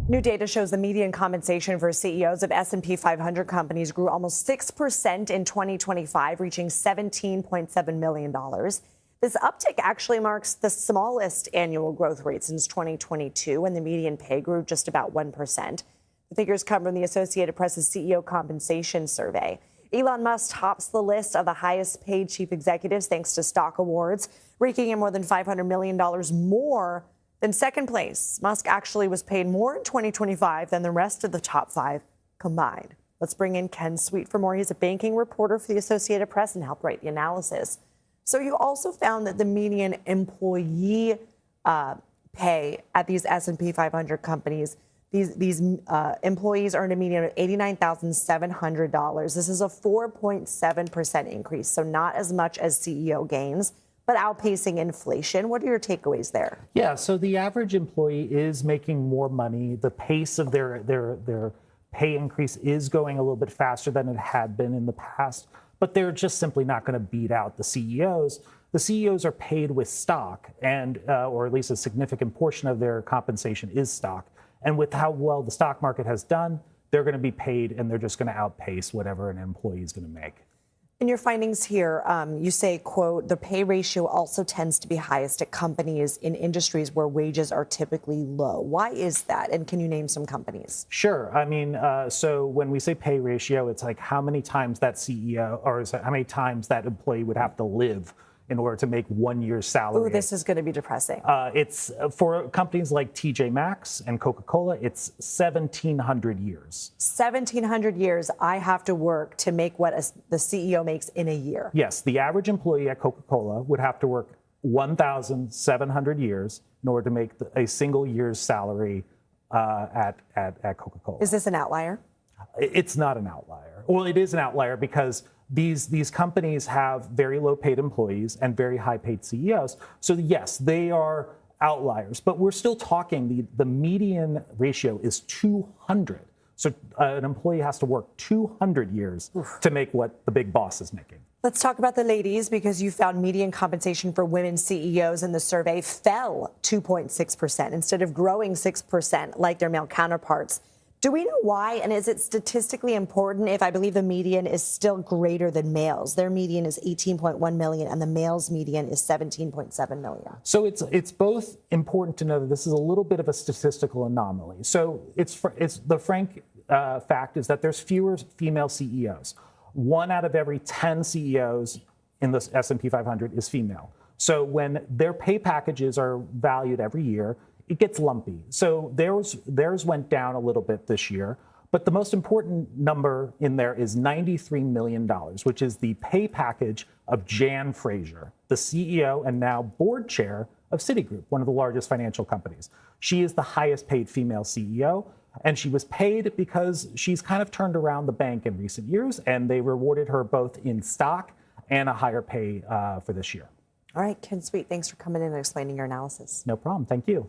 New data shows the median compensation for CEOs of S&P 500 companies grew almost 6% in 2025, reaching $17.7 million. This uptick actually marks the smallest annual growth rate since 2022, when the median pay grew just about 1%. The figures come from the Associated Press's CEO compensation survey. Elon Musk tops the list of the highest paid chief executives thanks to stock awards, raking in more than $500 million more than second place. Musk actually was paid more in 2025 than the rest of the top five combined. Let's bring in Ken Sweet for more. He's a banking reporter for the Associated Press and helped write the analysis. So you also found that the median employee pay at these S&P 500 companies, these employees earned a median of $89,700. This is a 4.7% increase, so not as much as CEO gains, but outpacing inflation. What are your takeaways there? Yeah, so the average employee is making more money. The pace of their pay increase is going a little bit faster than it had been in the past, but they're just simply not going to beat out the CEOs. The CEOs are paid with stock, and or at least a significant portion of their compensation is stock. And with how well the stock market has done, they're going to be paid, and they're just going to outpace whatever an employee is going to make. In your findings here, you say, quote, the pay ratio also tends to be highest at companies in industries where wages are typically low. Why is that? And can you name some companies? Sure. I mean, so when we say pay ratio, it's like how many times that CEO or how many times that employee would have to live in order to make 1 year's salary. Ooh, this is going to be depressing. It's for companies like TJ Maxx and Coca-Cola, it's 1,700 years. 1,700 years I have to work to make what the CEO makes in a year. Yes, the average employee at Coca-Cola would have to work 1,700 years in order to make a single year's salary at Coca-Cola. Is this an outlier? It's not an outlier. Well, it is an outlier because these companies have very low paid employees and very high paid CEOs. So yes, they are outliers, but we're still talking the median ratio is 200. So an employee has to work 200 years to make what the big boss is making. Let's talk about the ladies, because you found median compensation for women CEOs in the survey fell 2.6% instead of growing 6% like their male counterparts. Do we know why? And is it statistically important if I believe the median is still greater than males? Their median is 18.1 million and the males' median is 17.7 million. So it's both important to know that this is a little bit of a statistical anomaly. So it's the frank fact is that there's fewer female CEOs. 1 out of every 10 CEOs in the S&P 500 is female. So when their pay packages are valued every year, it gets lumpy. So theirs went down a little bit this year, but the most important number in there is $93 million, which is the pay package of Jan Fraser, the CEO and now board chair of Citigroup, one of the largest financial companies. She is the highest paid female CEO, and she was paid because she's kind of turned around the bank in recent years, and they rewarded her both in stock and a higher pay for this year. All right, Ken Sweet, thanks for coming in and explaining your analysis. No problem. Thank you.